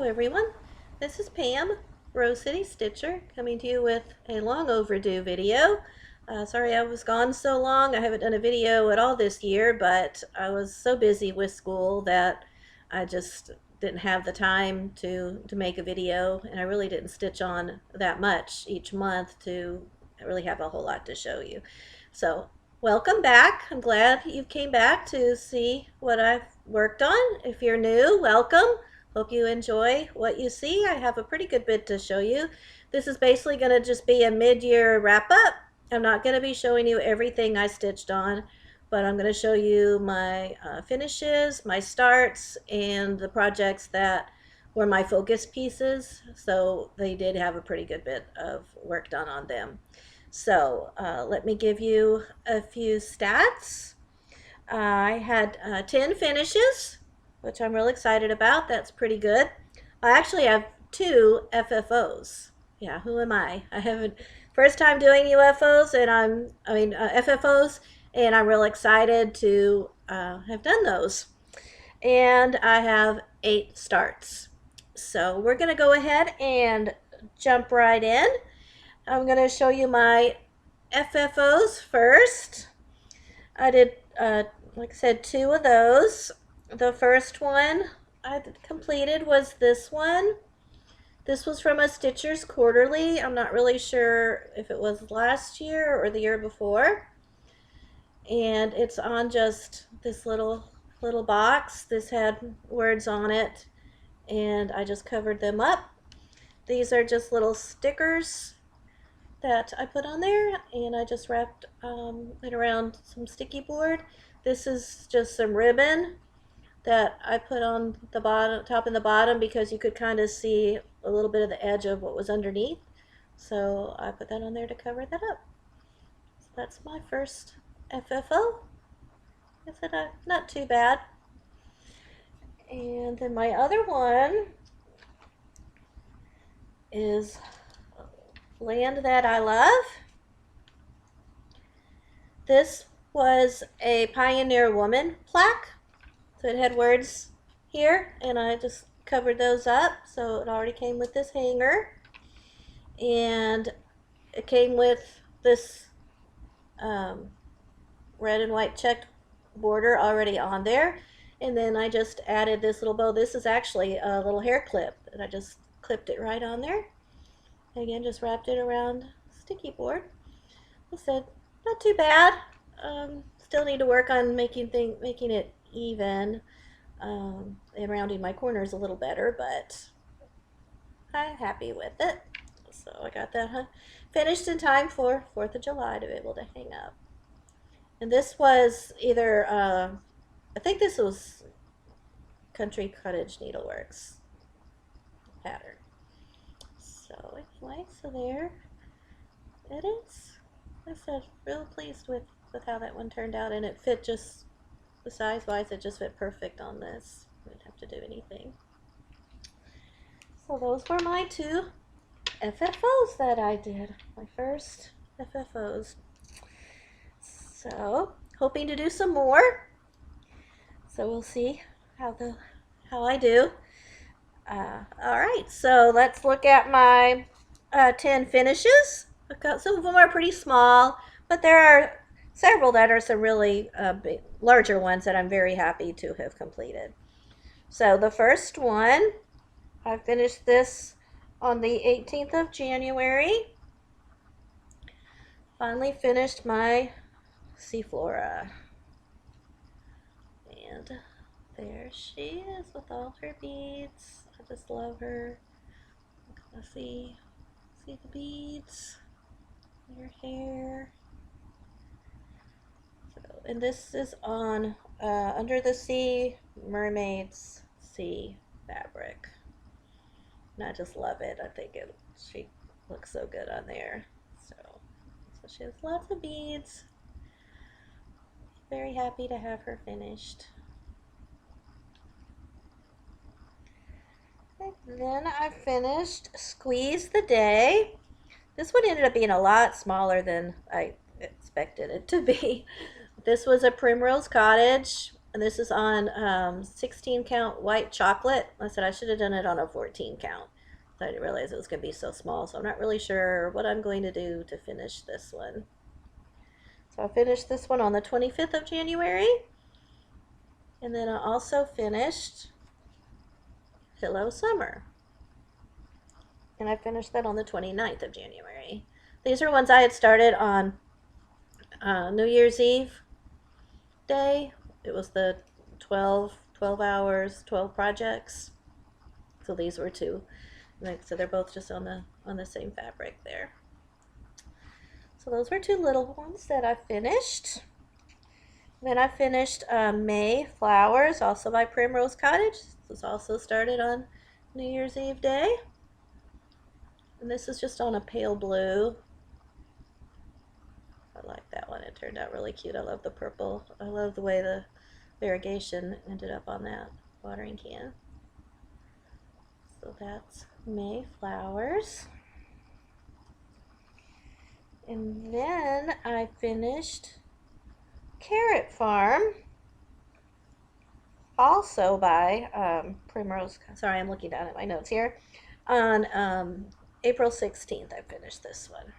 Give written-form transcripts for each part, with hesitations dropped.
Hello everyone, this is Pam, Rose City Stitcher, coming to you with a long overdue video. Sorry I was gone so long. I haven't done a video at all this year, but I was so busy with school that I just didn't have the time to make a video, and I really didn't stitch on that much each month to really have a whole lot to show you. So welcome back. I'm glad you came back to see what I've worked on. If you're new, welcome. Hope you enjoy what you see. I have a pretty good bit to show you. This is basically going to just be a mid-year wrap-up. I'm not going to be showing you everything I stitched on, but I'm going to show you my finishes, my starts, and the projects that were my focus pieces. So they did have a pretty good bit of work done on them. So let me give you a few stats. I had 10 finishes, which I'm really excited about. That's pretty good. I actually have 2 FFOs. Yeah, who am I? I haven't, first time doing UFOs, and FFOs, and I'm real excited to have done those. And I have 8 starts. So we're going to go ahead and jump right in. I'm going to show you my FFOs first. I did, like I said, 2 of those. The first one I completed was this one. This was from a Stitcher's Quarterly. I'm not really sure if it was last year or the year before. And it's on just this little box. This had words on it, and I just covered them up. These are just little stickers that I put on there, and I just wrapped it around some sticky board. This is just some ribbon that I put on the bottom, top and the bottom, because you could kind of see a little bit of the edge of what was underneath. So I put that on there to cover that up. So that's my first FFO. I said not too bad. And then my other one is Land That I Love. This was a Pioneer Woman plaque. So it had words here, and I just covered those up. So it already came with this hanger, and it came with this red and white checked border already on there. And then I just added this little bow. This is actually a little hair clip, and I just clipped it right on there. Again, just wrapped it around sticky board. I said, not too bad. Still need to work on making it even, and rounding my corners a little better, but I'm happy with it. So I got that finished in time for 4th of July to be able to hang up. And this was either, I think this was Country Cottage Needleworks pattern. So anyway, so there it is. I said, real pleased with how that one turned out, and it fit just, the size wise, it just fit perfect on this. I didn't have to do anything. So those were my 2 FFOs that I did, my first FFOs. So hoping to do some more. So we'll see how I do. All right, so let's look at my 10 finishes. Some of them are pretty small, but there are several that are some really big, larger ones that I'm very happy to have completed. So the first one, I finished this on the 18th of January. Finally finished my Seaflora. And there she is with all her beads. I just love her. Let's see the beads, her hair. So, and this is on Under the Sea Mermaid's Sea fabric. And I just love it. I think she looks so good on there. So she has lots of beads. Very happy to have her finished. And then I finished Squeeze the Day. This one ended up being a lot smaller than I expected it to be. This was a Primrose Cottage And this is on 16 count white chocolate. I said I should have done it on a 14 count. I didn't realize it was going to be so small, so I'm not really sure what I'm going to do to finish this one. So I finished this one on the 25th of January. And then I also finished Hello Summer. And I finished that on the 29th of January. These are ones I had started on New Year's Eve day. It was the 12 hours, 12 projects. So these were two. So they're both just on the same fabric there. So those were two little ones that I finished. Then I finished May Flowers, also by Primrose Cottage. This was also started on New Year's Eve day. And this is just on a pale blue. I like that one. It turned out really cute. I love the purple. I love the way the variegation ended up on that watering can. So that's May Flowers. And then I finished Carrot Farm, also by Primrose. Sorry, I'm looking down at my notes here. On April 16th, I finished this one.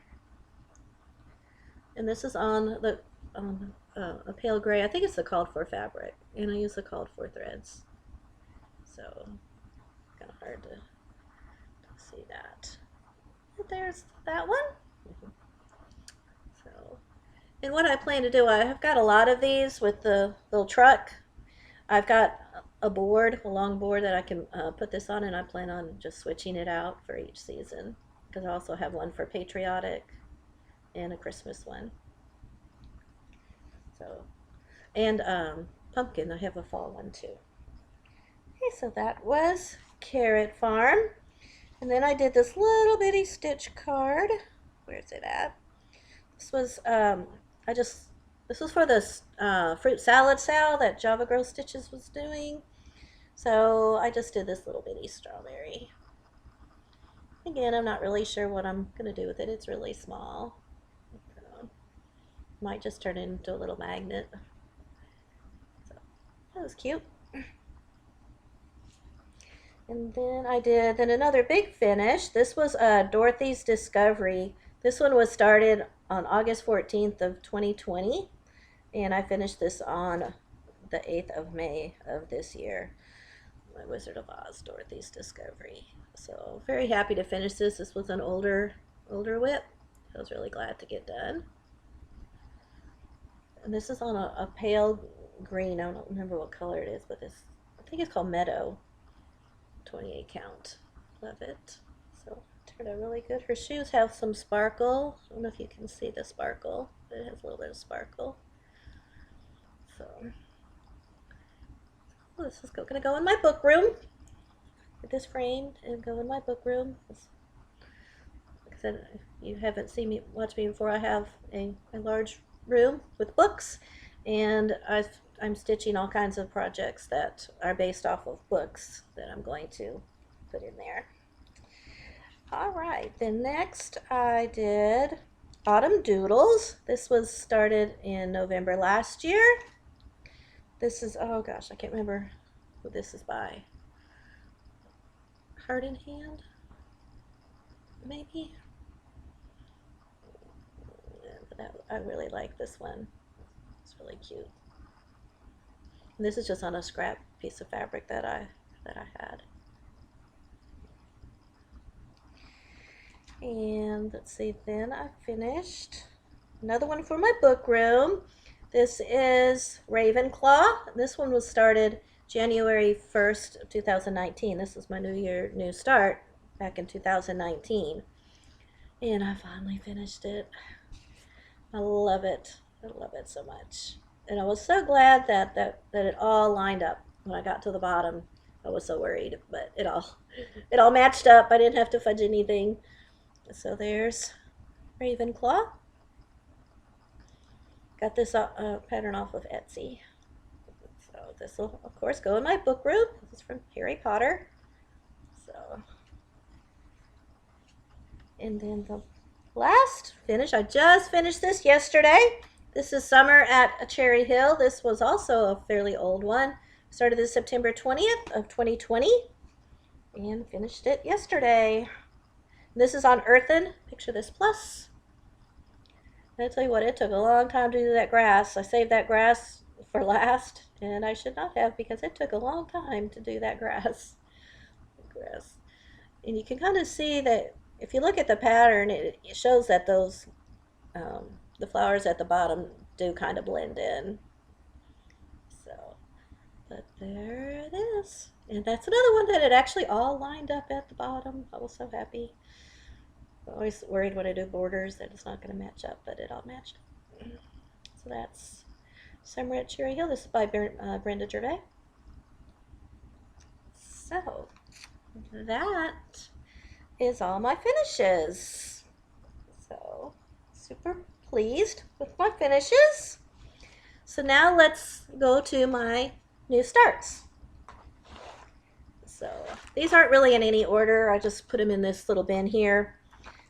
And this is on the a pale gray. I think it's the called for fabric, and I use the called for threads. So kind of hard to see that. But there's that one. So, and what I plan to do, I have got a lot of these with the little truck. I've got a board, a long board that I can put this on, and I plan on just switching it out for each season, because I also have one for patriotic and a Christmas one. So, and pumpkin, I have a fall one too. Okay, so that was Carrot Farm. And then I did this little bitty stitch card. Where's it at? This was this was for this fruit salad sale that Java Girl Stitches was doing. So I just did this little bitty strawberry. Again, I'm not really sure what I'm gonna do with it. It's really small. Might just turn it into a little magnet. So that was cute. And then I did another big finish. This was Dorothy's Discovery. This one was started on August 14th of 2020, and I finished this on the 8th of May of this year. My Wizard of Oz, Dorothy's Discovery. So very happy to finish this. This was an older whip. I was really glad to get done. And this is on a pale green. I don't remember what color it is, but this, I think it's called Meadow. 28 count. Love it. So it turned out really good. Her shoes have some sparkle. I don't know if you can see the sparkle, but it has a little bit of sparkle. So this is going to go in my book room. Get this framed and go in my book room. Like I said, if you haven't seen me, watched me before, I have a large room with books, and I'm stitching all kinds of projects that are based off of books that I'm going to put in there. All right, then next I did Autumn Doodles. This was started in November last year. This is, oh gosh, I can't remember who this is by. Heart in Hand, maybe? I really like this one. It's really cute. And this is just on a scrap piece of fabric that I had. And let's see, then I finished another one for my book room. This is Ravenclaw. This one was started January 1st of 2019. This is my new start back in 2019. And I finally finished it. I love it. I love it so much. And I was so glad that it all lined up when I got to the bottom. I was so worried, but it all matched up. I didn't have to fudge anything. So there's Ravenclaw. Got this pattern off of Etsy. So this will, of course, go in my book room. This is from Harry Potter. So, and then the last finish, I just finished this yesterday. This is Summer at Cherry Hill. This was also a fairly old one. Started this September 20th of 2020 and finished it yesterday. This is on Earthen. Picture this plus. And I tell you what, it took a long time to do that grass. I saved that grass for last, and I should not have because it took a long time to do that grass. And you can kind of see that if you look at the pattern, it shows that those the flowers at the bottom do kind of blend in. So, but there it is. And that's another one that it actually all lined up at the bottom. I was so happy. I'm always worried when I do borders that it's not going to match up, but it all matched. So that's Summer at Cherry Hill. This is by Brenda Gervais. So that is all my finishes. So super pleased with my finishes. So now let's go to my new starts. So these aren't really in any order. I just put them in this little bin here.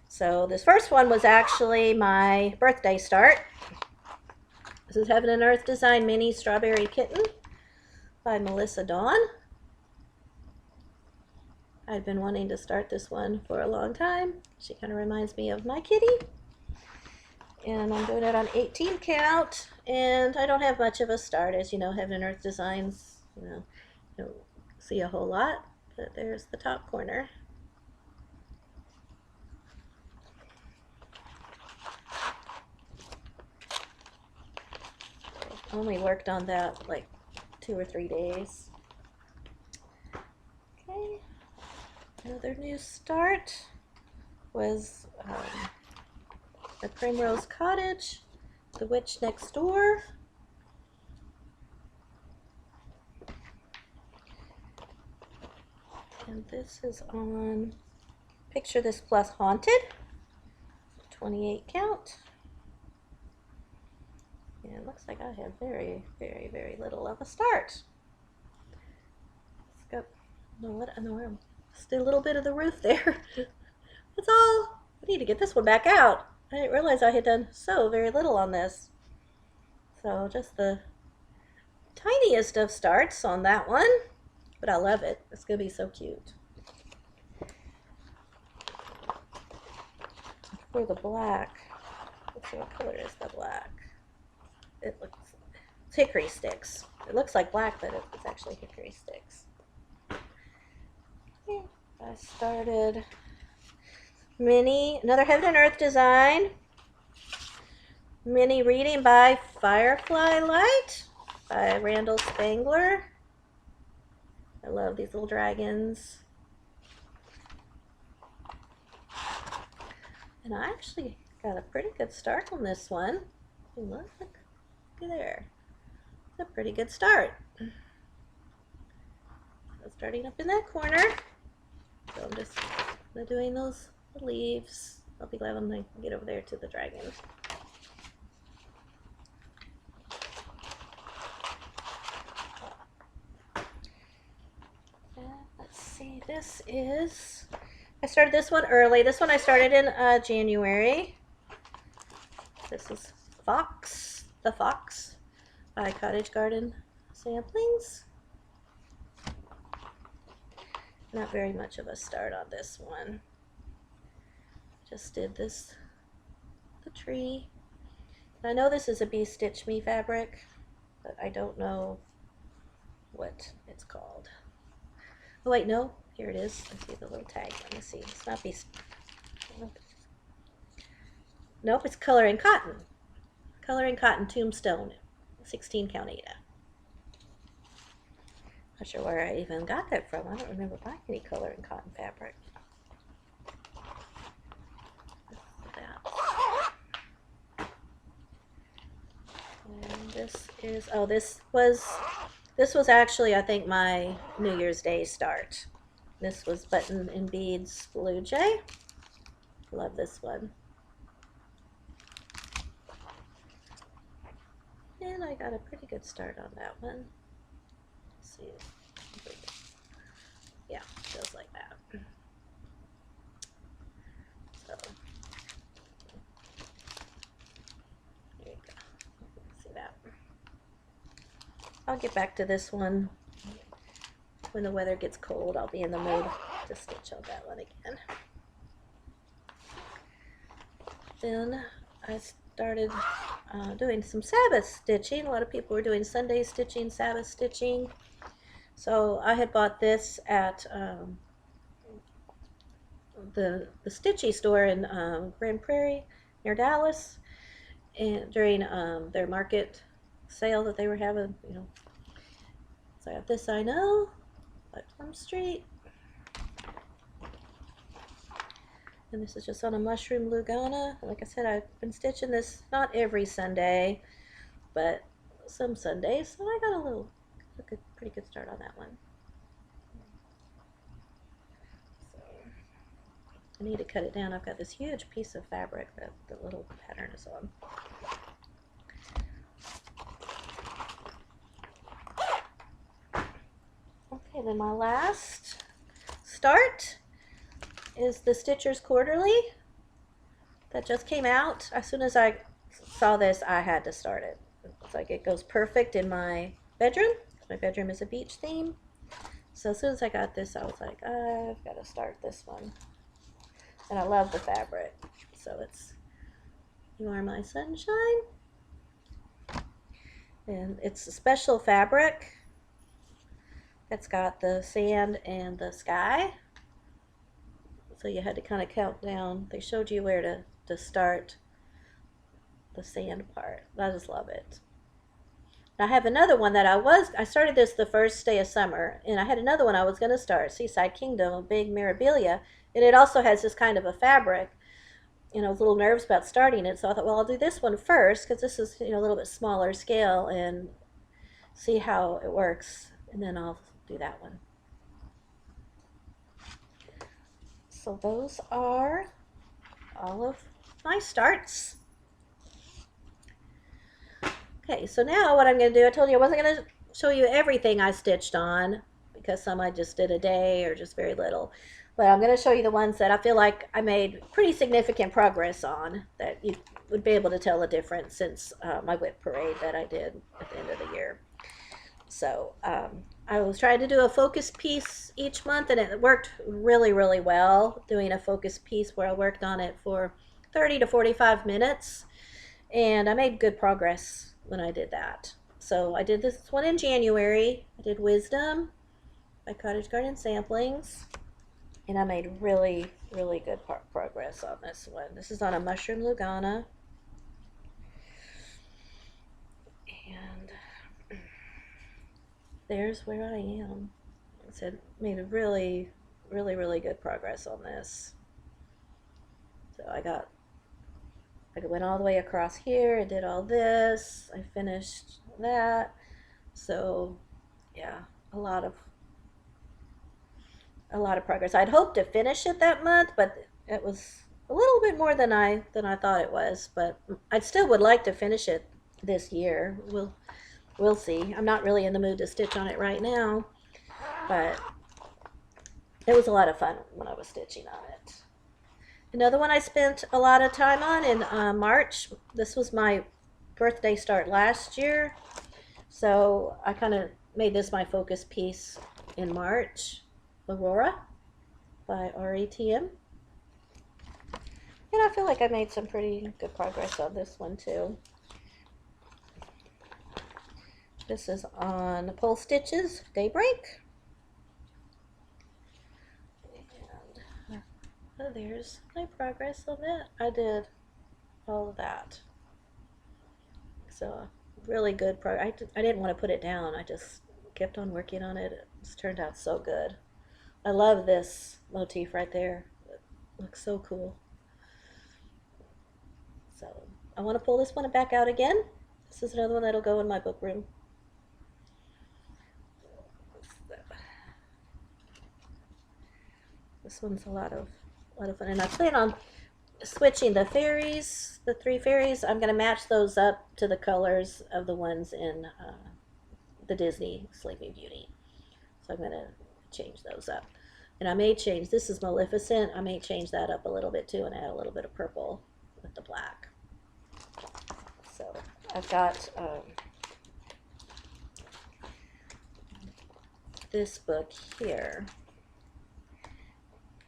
So this first one was actually my birthday start. This is Heaven and Earth Design Mini Strawberry Kitten by Melissa Dawn. I've been wanting to start this one for a long time. She kind of reminds me of my kitty. And I'm doing it on 18 count, and I don't have much of a start. As you know, Heaven and Earth Designs, you don't see a whole lot, but there's the top corner. I only worked on that like 2 or 3 days. Okay, another new start was The Primrose Cottage, The Witch Next Door. And this is on Picture This Plus Haunted, 28 count. And it looks like I have very, very, very little of a start. Let's go. No, what in the world? Still a little bit of the roof there. That's all. I need to get this one back out. I didn't realize I had done so very little on this. So just the tiniest of starts on that one, but I love it. It's gonna be so cute. For the black, let's see what color is the black. It's hickory sticks. It looks like black, but it's actually hickory sticks. Okay. I started another Heaven and Earth Design mini reading by Firefly Light by Randall Spangler. I love these little dragons. And I actually got a pretty good start on this one. Look there. It's a pretty good start. So starting up in that corner. So I'm just doing those leaves. I'll be glad when I get over there to the dragons. Let's see, I started this one early. This one I started in January. This is The Fox by Cottage Garden Samplings. Not very much of a start on this one. Just did the tree. And I know this is a Bee Stitch Me fabric, but I don't know what it's called. Oh wait, no, here it is. I see the little tag. Let me see. It's not Bee. Nope, it's Coloring Cotton. Coloring Cotton Tombstone, 16 count Ada. Not sure where I even got that from. I don't remember buying any Coloring Cotton fabric. And this is, oh, this was actually, I think, my New Year's Day start. This was Button and Beads Blue Jay. Love this one. And I got a pretty good start on that one. Let's see. Yeah, it goes like that. So, there you go. get back to this one when the weather gets cold. I'll be in the mood to stitch on that one again. Then I started doing some Sabbath stitching. A lot of people were doing Sunday stitching, Sabbath stitching. So I had bought this at the Stitchy store in Grand Prairie near Dallas, and during their market sale that they were having, you know. So I got this, I know, by Plum Street. And this is just on a mushroom Lugana. Like I said, I've been stitching this not every Sunday, but some Sundays. So I got a pretty good start on that one. So I need to cut it down. I've got this huge piece of fabric that the little pattern is on. Okay, then my last start is the Stitcher's Quarterly that just came out. As soon as I saw this, I had to start it. It's like it goes perfect in my bedroom. My bedroom is a beach theme. So as soon as I got this, I was like, I've got to start this one. And I love the fabric. So it's You Are My Sunshine. And it's a special fabric that's got the sand and the sky. So you had to kind of count down. They showed you where to start the sand part. I just love it. I have another one that I started this the first day of summer, and I had another one I was going to start, Seaside Kingdom, a big Mirabilia, and it also has this kind of a fabric. You know, I was a little nervous about starting it, so I thought, well, I'll do this one first, because this is, you know, a little bit smaller scale, and see how it works, and then I'll do that one. So those are all of my starts. Okay, so now what I'm going to do, I told you I wasn't going to show you everything I stitched on, because some I just did a day or just very little. But I'm going to show you the ones that I feel like I made pretty significant progress on, that you would be able to tell the difference since my whip parade that I did at the end of the year. So I was trying to do a focus piece each month, and it worked really, really well, doing a focus piece where I worked on it for 30 to 45 minutes, and I made good progress when I did that. So I did this one in January. I did Wisdom by Cottage Garden Samplings, and I made really, really good progress on this one. This is on a mushroom Lugana, and there's where I am. I said, made a really, really, really good progress on this. So I went all the way across here and did all this. I finished that. So yeah, a lot of progress. I'd hoped to finish it that month, but it was a little bit more than I thought it was. But I still would like to finish it this year. We'll see. I'm not really in the mood to stitch on it right now, but it was a lot of fun when I was stitching on it. Another one I spent a lot of time on in March. This was my birthday start last year, so I kind of made this my focus piece in March. Aurora by RETM. And I feel like I made some pretty good progress on this one too. This is on Pole Stitches Daybreak. And there's my progress on that. I did all of that. So really good progress. I didn't want to put it down. I just kept on working on it. It's turned out so good. I love this motif right there. It looks so cool. So I want to pull this one back out again. This is another one that'll go in my book room. This one's a lot of fun, and I plan on switching the fairies, the 3 fairies. I'm going to match those up to the colors of the ones in the Disney Sleeping Beauty. So I'm going to change those up. And I may change, this is Maleficent, I may change that up a little bit too and add a little bit of purple with the black. So I've got this book here.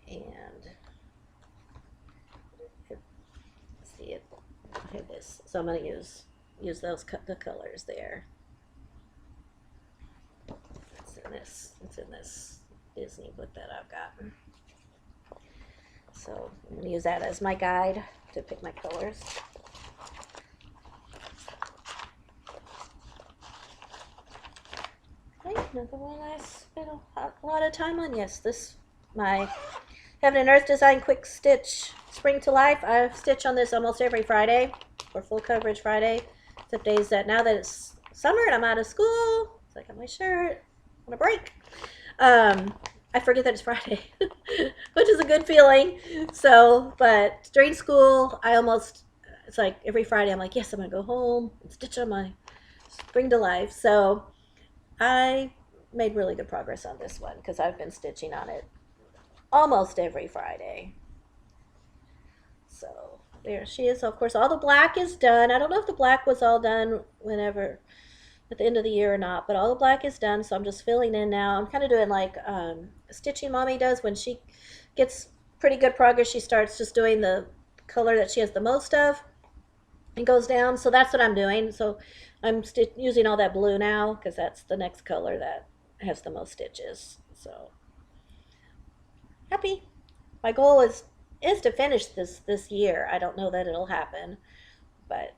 And see it, here this. So I'm going to use those the colors there. It's in this Disney book that I've got. So I'm going to use that as my guide to pick my colors. Okay, another one I spent a lot of time on. Yes, this my Heaven and Earth Design Quick Stitch Spring to Life. I stitch on this almost every Friday, or full coverage Friday, except days that now that it's summer and I'm out of school, so I got my shirt on a break. I forget that it's Friday, which is a good feeling. So, but during school, it's like every Friday I'm like, yes, I'm gonna go home and stitch on my Spring to Life. So I made really good progress on this one because I've been stitching on it almost every Friday. So there she is. So of course all the black is done. I don't know if the black was all done whenever at the end of the year or not, but all the black is done, so I'm just filling in now. I'm kind of doing like Stitching Mommy does. When she gets pretty good progress, she starts just doing the color that she has the most of and goes down. So that's what I'm doing. So I'm using all that blue now because that's the next color that has the most stitches. So happy. My goal is to finish this year. I don't know that it'll happen, but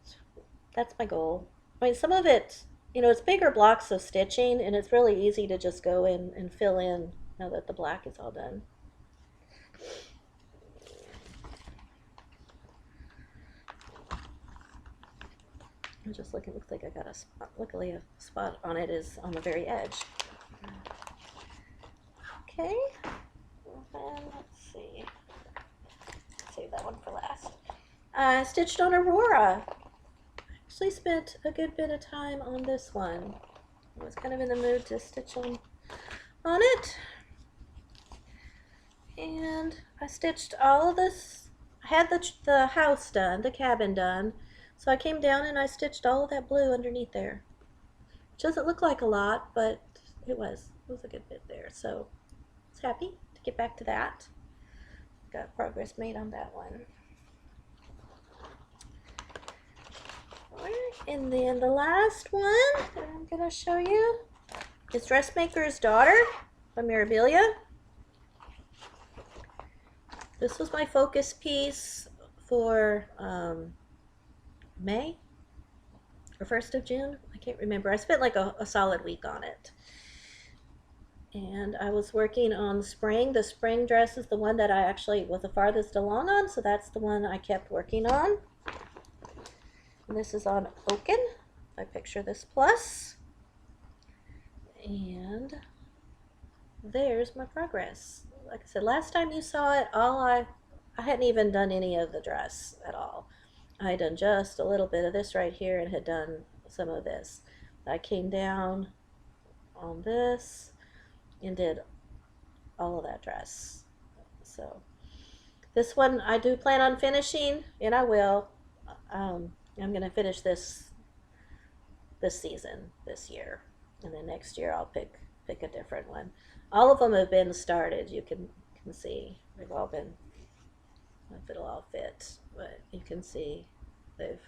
that's my goal. I mean, some of it, it's bigger blocks of stitching, and it's really easy to just go in and fill in now that the black is all done. I'm just looking. Looks like I got a spot. Luckily, a spot on it is on the very edge. Okay. And let's see. Save that one for last. I stitched on Aurora. Actually spent a good bit of time on this one. I was kind of in the mood to stitch on it. And I stitched all of this. I had the house done, the cabin done. So I came down and I stitched all of that blue underneath there. Which doesn't look like a lot, but it was a good bit there. So I was happy to get back to that. Got progress made on that one. And then the last one that I'm going to show you is Dressmaker's Daughter by Mirabilia. This was my focus piece for May or 1st of June. I can't remember. I spent like a solid week on it. And I was working on spring. The spring dress is the one that I actually was the farthest along on, so that's the one I kept working on. And this is on Oaken. I picture this plus. And there's my progress. Like I said, last time you saw it, I hadn't even done any of the dress at all. I had done just a little bit of this right here and had done some of this. I came down on this and did all of that dress. So this one I do plan on finishing, and I will. I'm going to finish this season, this year, and then next year I'll pick a different one. All of them have been started. You can see they've all been. If it'll all fit, but you can see they've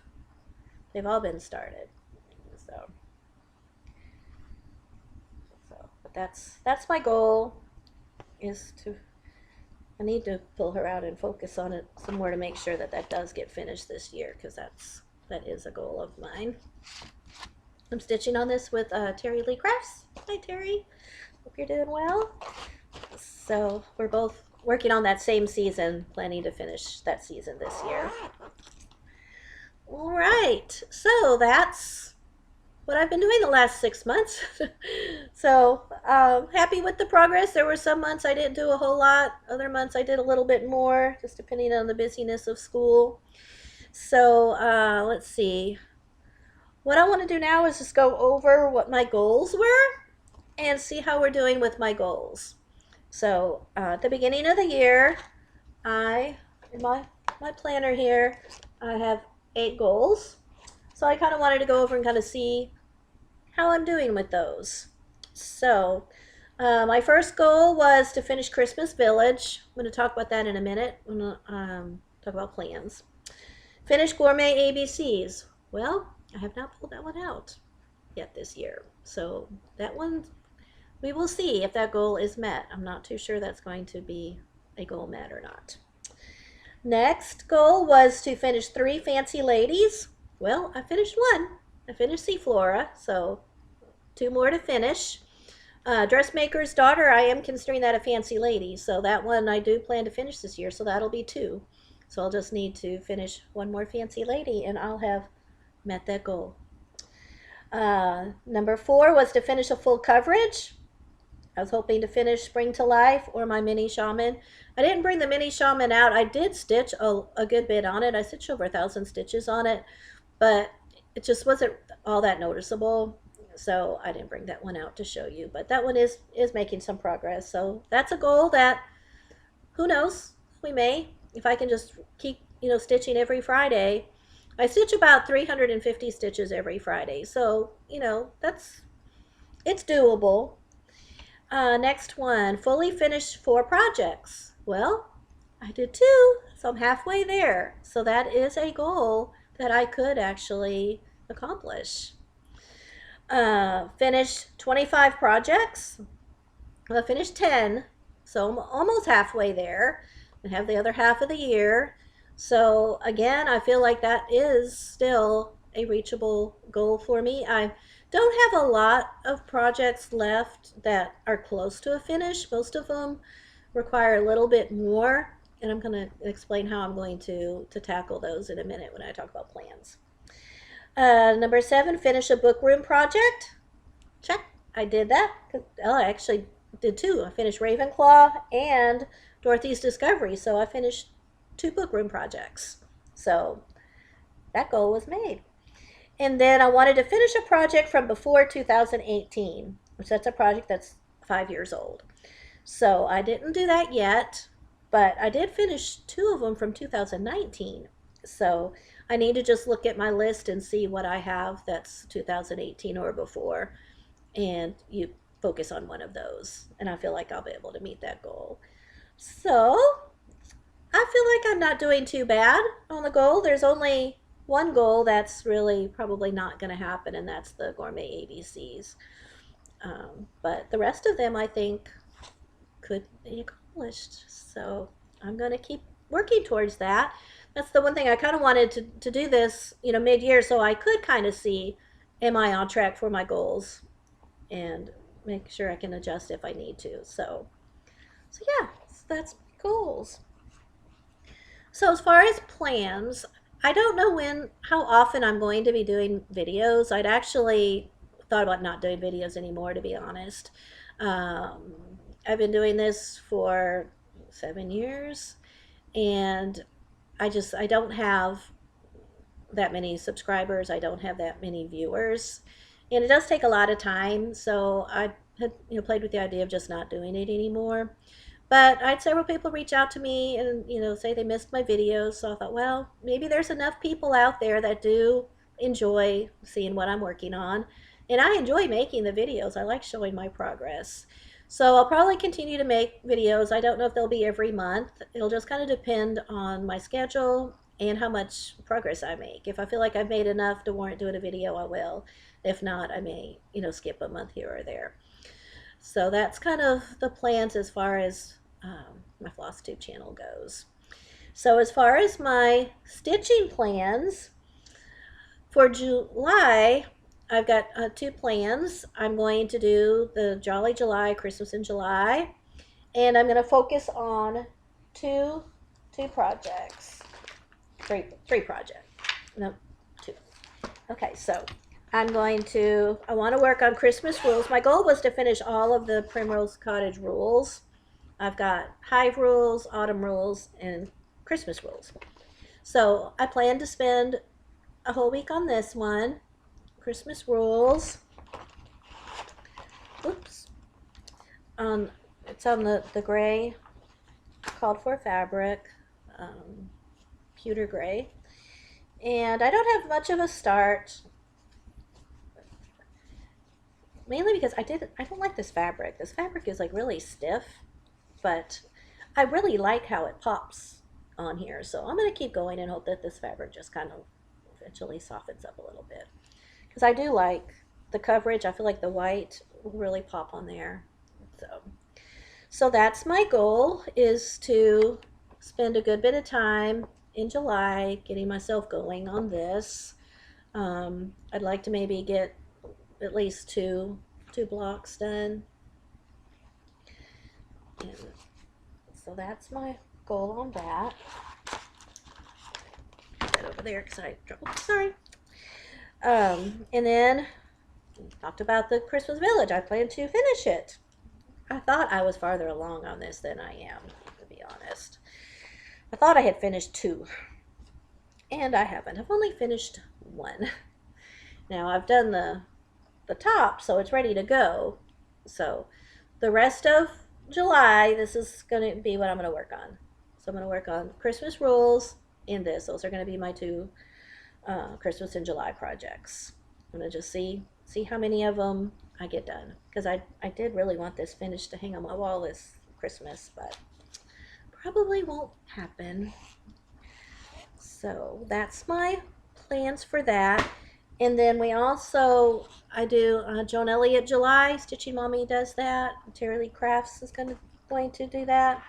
all been started. But that's my goal. I need to pull her out and focus on it some more to make sure that does get finished this year, because that is a goal of mine. I'm stitching on this with Terry Lee Crafts. Hi Terry, hope you're doing well. So we're both working on that same season, planning to finish that season this year. All right, so that's what I've been doing the last 6 months. So happy with the progress. There were some months I didn't do a whole lot. Other months I did a little bit more, just depending on the busyness of school. So let's see. What I want to do now is just go over what my goals were and see how we're doing with my goals. So at the beginning of the year, in my planner here, I have 8 goals. So I kind of wanted to go over and kind of see how I'm doing with those. So My first goal was to finish Christmas Village. I'm going to talk about that in a minute. I'm going to talk about plans. Finish Gourmet ABCs. Well, I have not pulled that one out yet this year. So that one, we will see if that goal is met. I'm not too sure that's going to be a goal met or not. Next goal was to finish 3 Fancy Ladies. Well, I finished one. I finished Seaflora, so 2 more to finish. Dressmaker's Daughter, I am considering that a fancy lady, so that one I do plan to finish this year, so that'll be 2. So I'll just need to finish one more fancy lady, and I'll have met that goal. Number 4 was to finish a full coverage. I was hoping to finish Spring to Life or my Mini Shaman. I didn't bring the Mini Shaman out. I did stitch a good bit on it. I stitched over 1,000 stitches on it, but it just wasn't all that noticeable. So I didn't bring that one out to show you, but that one is making some progress. So that's a goal that, who knows, we may, if I can just keep, stitching every Friday. I stitch about 350 stitches every Friday. So, it's doable. Next one, fully finished 4 projects. Well, I did 2, so I'm halfway there. So that is a goal that I could actually accomplish. Finished 25 projects. Well, I finished 10, so I'm almost halfway there. I have the other half of the year. So again, I feel like that is still a reachable goal for me. I don't have a lot of projects left that are close to a finish. Most of them require a little bit more, and I'm going to explain how I'm going to tackle those in a minute when I talk about plans. Number 7, finish a book room project. Check. I did that. Well, I actually did 2. I finished Ravenclaw and Dorothy's Discovery. So I finished 2 book room projects. So that goal was made. And then I wanted to finish a project from before 2018, which that's a project that's 5 years old. So I didn't do that yet, but I did finish 2 of them from 2019. So I need to just look at my list and see what I have that's 2018 or before, and you focus on one of those, and I feel like I'll be able to meet that goal. So I feel like I'm not doing too bad on the goal. There's only one goal that's really probably not going to happen, and that's the Gourmet ABCs. But the rest of them I think could be accomplished. So I'm going to keep working towards that. That's the one thing I kind of wanted to do this, mid-year, so I could kind of see, am I on track for my goals, and make sure I can adjust if I need to. So yeah, that's goals. So as far as plans, I don't know how often I'm going to be doing videos. I'd actually thought about not doing videos anymore, to be honest. I've been doing this for 7 years, and I don't have that many subscribers. I don't have that many viewers, and it does take a lot of time. So I had played with the idea of just not doing it anymore. But I had several people reach out to me and say they missed my videos. So I thought, well, maybe there's enough people out there that do enjoy seeing what I'm working on, and I enjoy making the videos. I like showing my progress. So I'll probably continue to make videos. I don't know if they'll be every month. It'll just kind of depend on my schedule and how much progress I make. If I feel like I've made enough to warrant doing a video, I will. If not, I may, skip a month here or there. So that's kind of the plans as far as my Flosstube channel goes. So as far as my stitching plans for July, I've got 2 plans. I'm going to do the Jolly July, Christmas in July, and I'm going to focus on two projects. Three projects. No, 2. Okay, so I want to work on Christmas rules. My goal was to finish all of the Primrose Cottage rules. I've got Hive rules, Autumn rules, and Christmas rules. So I plan to spend a whole week on this one. Christmas rules. Oops. It's on the gray called for fabric, pewter gray. And I don't have much of a start. mainly because I don't like this fabric. This fabric is like really stiff, but I really like how it pops on here. So I'm going to keep going and hope that this fabric just kind of eventually softens up a little bit. Because I do like the coverage. I feel like the white will really pop on there. So that's my goal, is to spend a good bit of time in July getting myself going on this. I'd like to maybe get at least two blocks done. And so that's my goal on that. Put that over there because I dropped. Sorry. And then talked about the Christmas Village. I plan to finish it. I thought I was farther along on this than I am, to be honest. I thought I had finished 2, and I haven't. I've only finished 1. Now I've done the top, so it's ready to go. So the rest of July, this is going to be what I'm going to work on. So I'm going to work on Christmas rules and this. Those are going to be my 2 Christmas and July projects. I'm going to just see how many of them I get done, because I did really want this finished to hang on my wall this Christmas, but probably won't happen. So that's my plans for that. And then we also, I do Joan Elliott July. Stitching Mommy does that. Terry Lee Crafts is going to do that.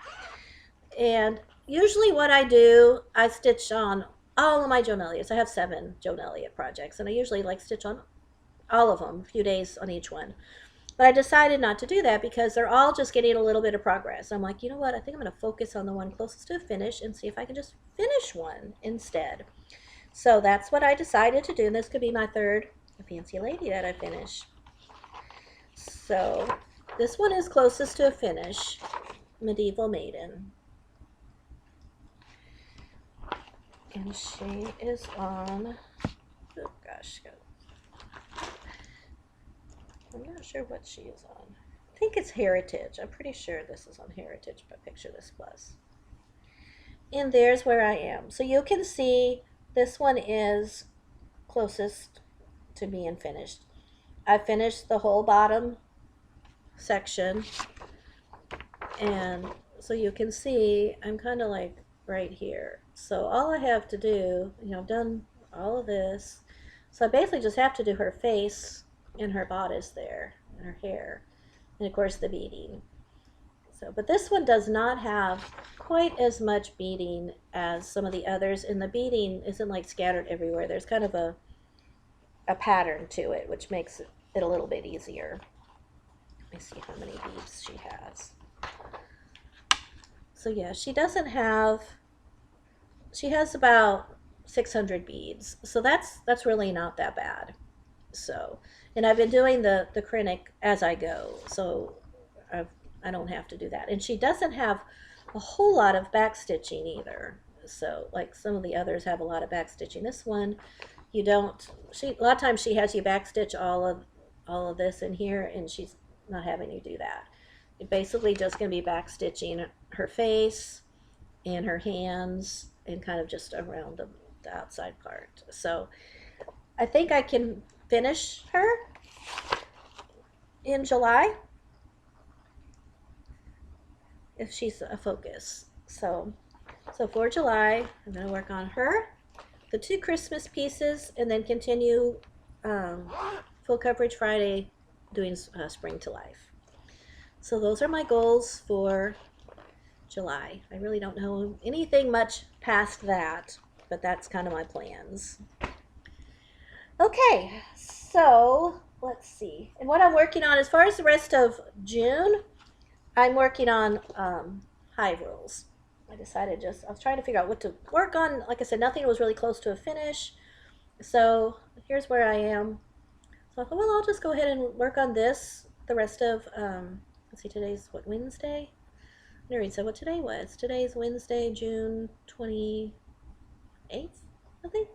And usually what I do, I stitch on all of my Joan Elliott's. I have 7 Joan Elliott projects, and I usually like stitch on all of them, a few days on each one. But I decided not to do that because they're all just getting a little bit of progress. I'm like, you know what? I think I'm going to focus on the one closest to a finish and see if I can just finish one instead. So that's what I decided to do. And this could be my 3rd Fancy Lady that I finish. So this one is closest to a finish, Medieval Maiden. And she is on, oh gosh, I'm not sure what she is on. I think it's Heritage. I'm pretty sure this is on Heritage, but Picture This Plus. And there's where I am. So you can see this one is closest to being finished. I finished the whole bottom section. And so you can see I'm kind of like right here. So all I have to do, I've done all of this. So I basically just have to do her face and her bodice there, and her hair, and of course the beading. So, but this one does not have quite as much beading as some of the others, and the beading isn't like scattered everywhere. There's kind of a pattern to it, which makes it a little bit easier. Let me see how many beads she has. So yeah, she has about 600 beads. So that's really not that bad. So, and I've been doing the acrylic as I go, so I don't have to do that. And she doesn't have a whole lot of back stitching either. So like some of the others have a lot of back stitching. This one, you don't. A lot of times she has you back stitch all of this in here, and she's not having you do that. You're basically just going to be back stitching her face and her hands and kind of just around the outside part. So I think I can finish her in July if she's a focus. So for July, I'm going to work on her, the 2 Christmas pieces, and then continue full coverage Friday doing Spring to Life. So those are my goals for July. I really don't know anything much past that, but that's kind of my plans. Okay, so let's see. And what I'm working on, as far as the rest of June, I'm working on hive rules. I was trying to figure out what to work on. Like I said, nothing was really close to a finish. So here's where I am. So I thought, well, I'll just go ahead and work on this the rest of, let's see, today's what, Wednesday? I never even said what today was. Today's Wednesday, June 28th, I think.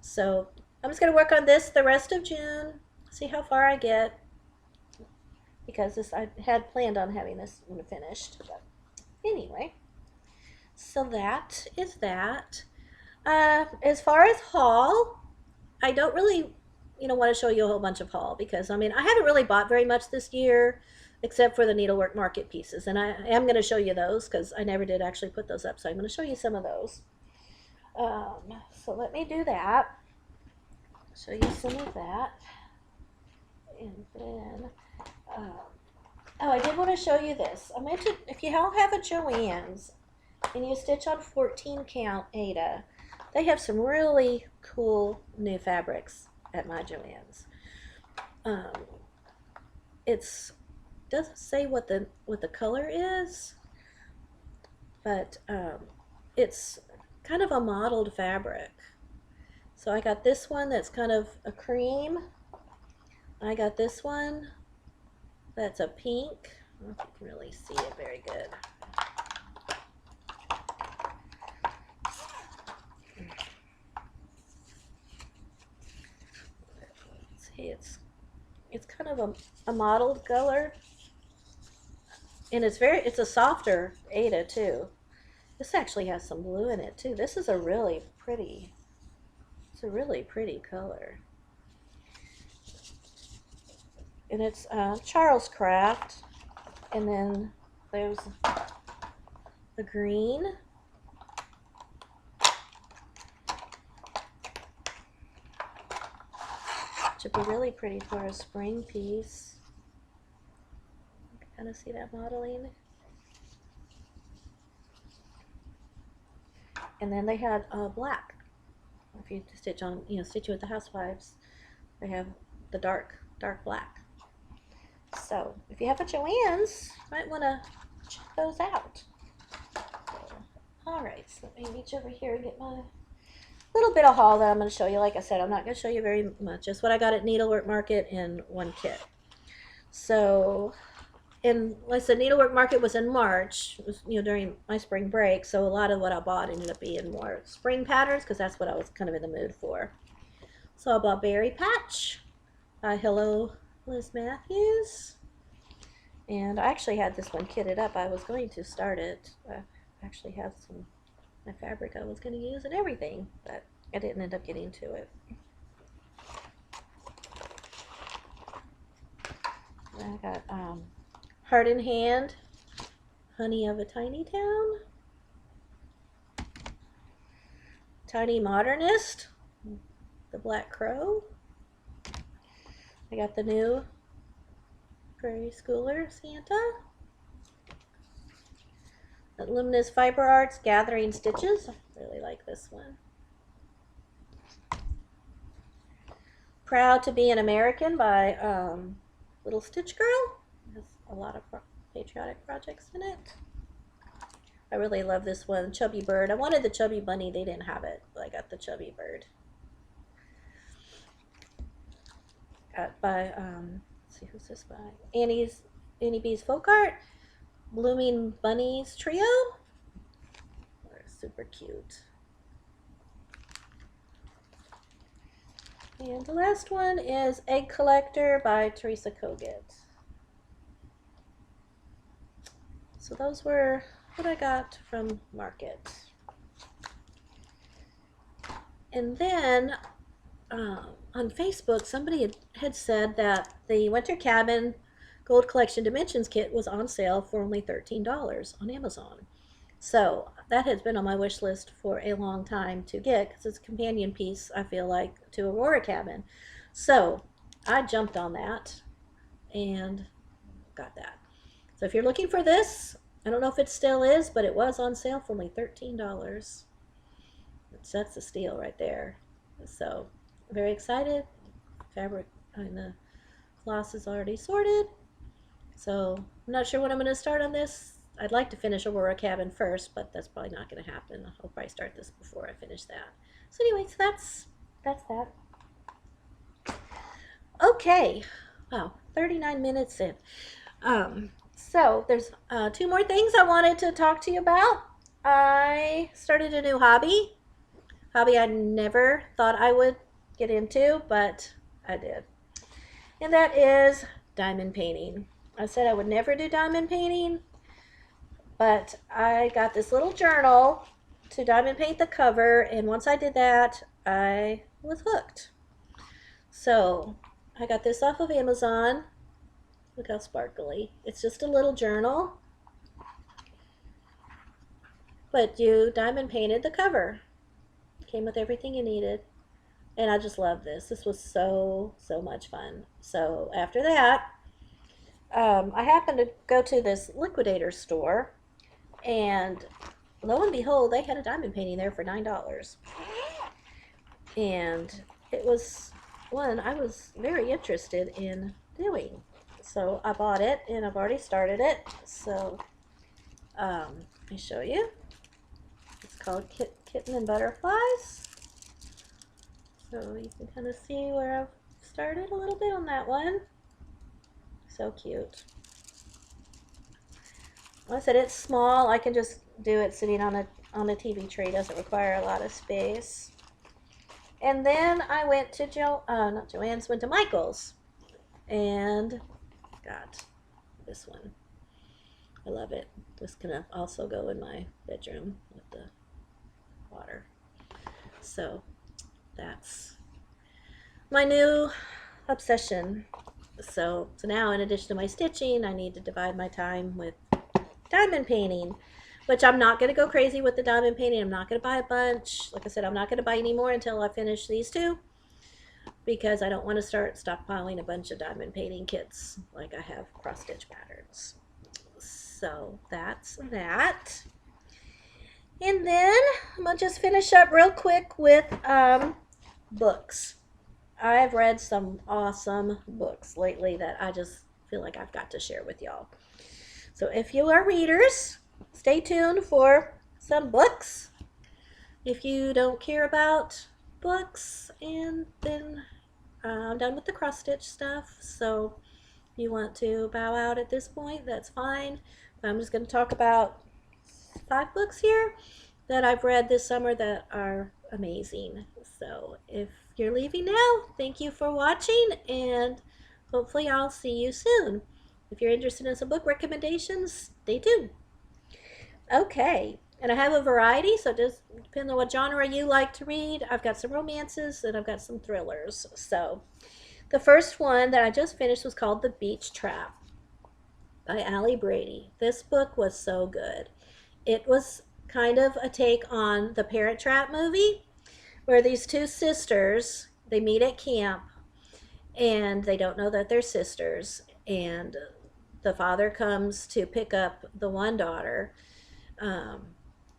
So I'm just going to work on this the rest of June, see how far I get, because I had planned on having this one finished. But anyway, so that is that. As far as haul, I don't really want to show you a whole bunch of haul because, I mean, I haven't really bought very much this year except for the needlework market pieces. And I am going to show you those because I never did actually put those up. So I'm going to show you some of those. So let me do that. Show you some of that. And then, oh, I did want to show you this. I meant to, if you all have a Joann's and you stitch on 14 count Aida, they have some really cool new fabrics at my Joann's. It's doesn't say what the color is, but it's kind of a mottled fabric. So I got this one that's kind of a cream. I got this one that's a pink. I don't know if you can really see it very good. See, it's kind of a mottled color, and it's a softer Aida too. This actually has some blue in it too. This is a really pretty. It's a really pretty color. And it's Charles Craft. And then there's the green. Which would be really pretty for a spring piece. You can kind of see that modeling. And then they had black. If you stitch on, stitch with the housewives, they have the dark black. So if you have a Joann's, you might want to check those out. All right, so let me reach over here and get my little bit of haul that I'm going to show you. Like I said, I'm not going to show you very much. Just what I got at Needlework Market in one kit. So, like I said, Needlework Market was in March. It was, during my spring break. So a lot of what I bought ended up being more spring patterns because that's what I was kind of in the mood for. So I bought Berry Patch. Hello, Liz Matthews. And I actually had this one kitted up. I was going to start it. I actually have my fabric I was going to use and everything, but I didn't end up getting to it. I got Heart in Hand, Honey of a Tiny Town, Tiny Modernist, the Black Crow. I got the new Prairie Schooler Santa. Luminous Fiber Arts Gathering Stitches. I really like this one. Proud to Be an American by Little Stitch Girl. It has a lot of patriotic projects in it. I really love this one, Chubby Bird. I wanted the Chubby Bunny. They didn't have it, but I got the Chubby Bird. Got by, let's see, who's this by? Annie B's Folk Art. Blooming Bunnies Trio. They're super cute. And the last one is Egg Collector by Teresa Kogut. So those were what I got from Market. And then on Facebook, somebody had said that the Winter Cabin Gold Collection Dimensions kit was on sale for only $13 on Amazon. So that has been on my wish list for a long time to get because it's a companion piece, I feel like, to Aurora Cabin. So I jumped on that and got that. So if you're looking for this, I don't know if it still is, but it was on sale for only $13. That's a steal right there. So very excited. Fabric and the floss is already sorted. So I'm not sure when I'm going to start on this. I'd like to finish Aurora Cabin first, but that's probably not going to happen. I'll probably start this before I finish that. So anyways, that's that. Okay. Wow, 39 minutes in. So there's 2 more things I wanted to talk to you about. I started a new hobby I never thought I would get into, but I did. And that is diamond painting. I said I would never do diamond painting, but I got this little journal to diamond paint the cover, and once I did that, I was hooked. So I got this off of Amazon. Look how sparkly. It's just a little journal, but you diamond painted the cover. Came with everything you needed. And I just love this. This was so, so much fun. So after that, I happened to go to this liquidator store, and lo and behold, they had a diamond painting there for $9. And it was one I was very interested in doing. So I bought it, and I've already started it. So let me show you. It's called Kitten and Butterflies. So you can kind of see where I've started a little bit on that one. So cute. Like I said, it's small. I can just do it sitting on a TV tray. It doesn't require a lot of space. And then I went to not Joann's, went to Michael's and got this one. I love it. This can also go in my bedroom with the water. So that's my new obsession. So now, in addition to my stitching, I need to divide my time with diamond painting, which I'm not going to go crazy with the diamond painting. I'm not going to buy a bunch. Like I said, I'm not going to buy any more until I finish these two, because I don't want to start stockpiling a bunch of diamond painting kits like I have cross stitch patterns. So that's that. And then I'm going to just finish up real quick with books. I've read some awesome books lately that I just feel like I've got to share with y'all. So if you are readers, stay tuned for some books. If you don't care about books, and then I'm done with the cross stitch stuff. So if you want to bow out at this point, that's fine. I'm just going to talk about 5 books here that I've read this summer that are amazing. So if you're leaving now, thank you for watching, and hopefully I'll see you soon. If you're interested in some book recommendations, stay tuned. Okay, and I have a variety, so just depending on what genre you like to read. I've got some romances and I've got some thrillers. So the first one that I just finished was called The Beach Trap by Allie Brady. This book was so good. It was kind of a take on the Parent Trap movie, where these two sisters, they meet at camp and they don't know that they're sisters, and the father comes to pick up the one daughter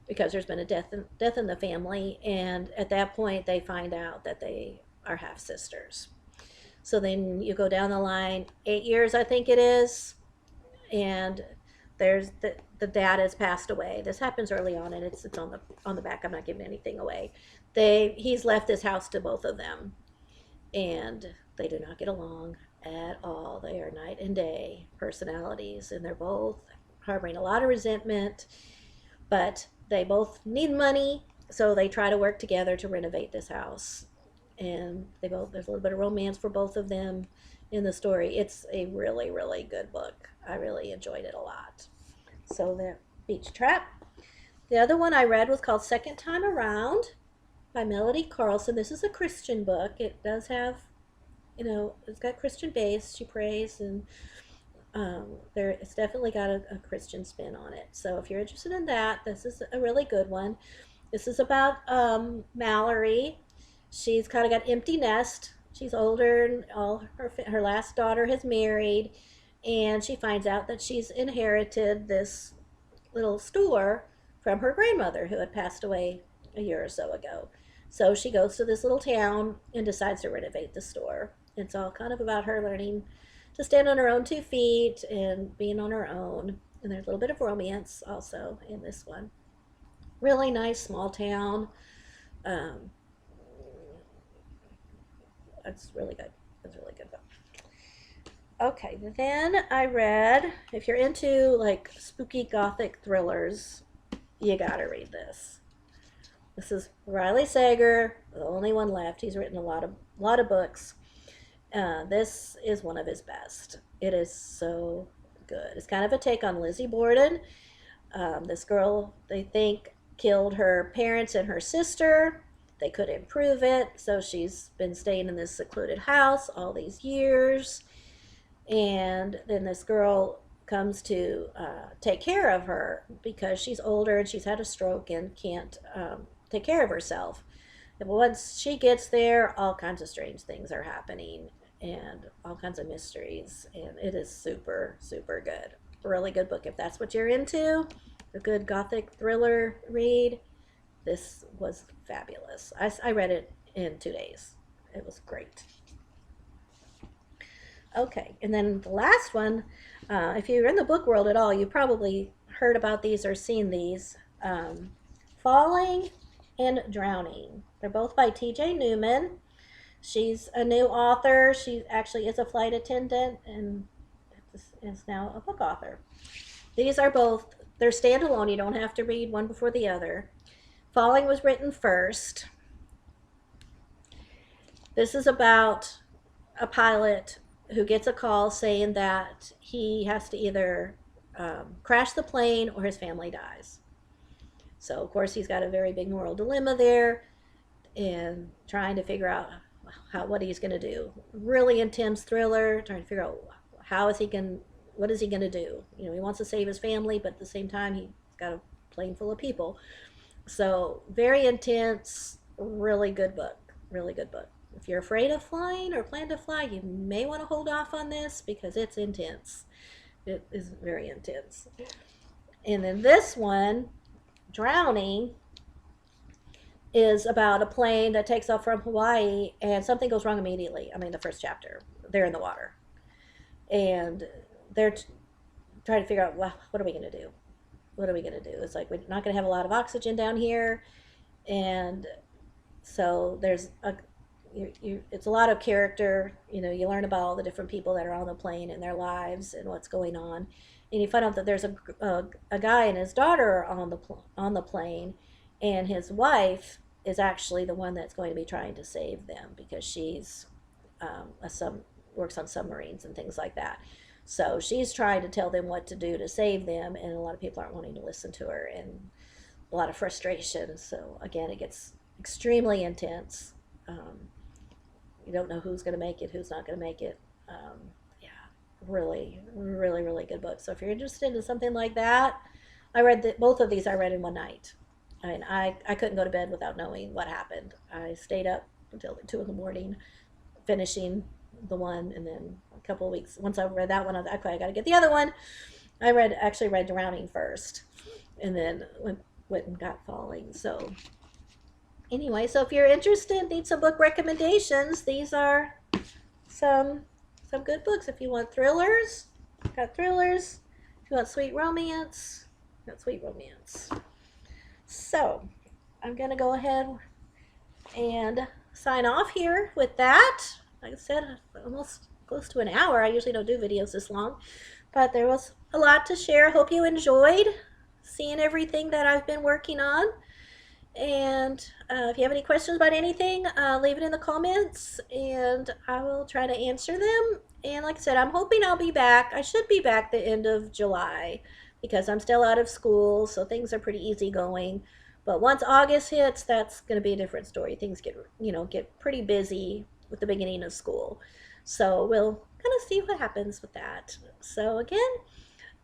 because there's been a death in the family, and at that point they find out that they are half sisters. So then you go down the line 8 years, I think it is, and there's the dad has passed away. This happens early on, and it's on the back. I'm not giving anything away. He's left this house to both of them, and they do not get along at all. They are night and day personalities, and they're both harboring a lot of resentment, but they both need money, so they try to work together to renovate this house. And there's a little bit of romance for both of them in the story. It's a really, really good book. I really enjoyed it a lot. So the Beach Trap. The other one I read was called Second Time Around by Melody Carlson. This is a Christian book. It does have, it's got Christian base. She prays, and it's definitely got a Christian spin on it. So if you're interested in that, this is a really good one. This is about Mallory. She's kind of got empty nest. She's older, and all her last daughter has married, and she finds out that she's inherited this little store from her grandmother, who had passed away a year or so ago. So she goes to this little town and decides to renovate the store. It's all kind of about her learning to stand on her own 2 feet and being on her own. And there's a little bit of romance also in this one. Really nice small town. It's really good. It's a really good book. Okay, then I read, if you're into like spooky gothic thrillers, you gotta read this. This is Riley Sager, the only one left. He's written a lot of books. This is one of his best. It is so good. It's kind of a take on Lizzie Borden. This girl, they think, killed her parents and her sister. they could improve it. So she's been staying in this secluded house all these years. And then this girl comes to take care of her because she's older and she's had a stroke and can't take care of herself. And once she gets there, all kinds of strange things are happening and all kinds of mysteries. And it is super, super good. Really good book. If that's what you're into, a good gothic thriller read, this was fabulous. I read it in 2 days. It was great. Okay, and then the last one, if you're in the book world at all, you probably heard about these or seen these. Falling and Drowning. They're both by T.J. Newman. She's a new author. She actually is a flight attendant and is now a book author. These are both, they're standalone. You don't have to read one before the other. Falling was written first. This is about a pilot who gets a call saying that he has to either crash the plane or his family dies. So, of course, he's got a very big moral dilemma there and trying to figure out what he's going to do. Really intense thriller, trying to figure out what is he going to do. You know, he wants to save his family, but at the same time, he's got a plane full of people. So, very intense, really good book. Really good book. If you're afraid of flying or plan to fly, you may want to hold off on this because it's intense. It is very intense. And then this one, Drowning, is about a plane that takes off from Hawaii and something goes wrong immediately. I mean, the first chapter, they're in the water. And they're trying to figure out, well, what are we going to do? What are we going to do? It's like, we're not going to have a lot of oxygen down here. And so there's it's a lot of character. You know, you learn about all the different people that are on the plane and their lives and what's going on. And you find out that there's a guy and his daughter on the plane, and his wife is actually the one that's going to be trying to save them because she's works on submarines and things like that. So she's trying to tell them what to do to save them, and a lot of people aren't wanting to listen to her, and a lot of frustration. So again, it gets extremely intense. You don't know who's going to make it, who's not going to make it. Yeah, really, really, really good book. So if you're interested in something like that, both of these I read in one night. I mean, I couldn't go to bed without knowing what happened. I stayed up until 2 in the morning, finishing the one, and then a couple of weeks, once I read that one, I got to get the other one. I actually read Drowning first, and then went and got Falling. So anyway, so if you're interested, need some book recommendations, these are some good books. If you want thrillers, got thrillers. If you want sweet romance, got sweet romance. So I'm going to go ahead and sign off here with that. Like I said, almost close to an hour. I usually don't do videos this long, but there was a lot to share. Hope you enjoyed seeing everything that I've been working on. And if you have any questions about anything, leave it in the comments and I will try to answer them. And like I said, I'm hoping I'll be back. I should be back the end of July because I'm still out of school, so things are pretty easy going. But once August hits, that's going to be a different story. Things get pretty busy with the beginning of school. So we'll kind of see what happens with that. So again,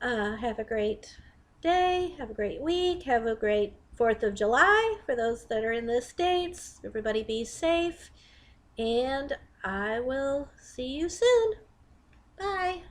have a great day, have a great week, have a great 4th of July for those that are in the States. Everybody be safe, and I will see you soon. Bye.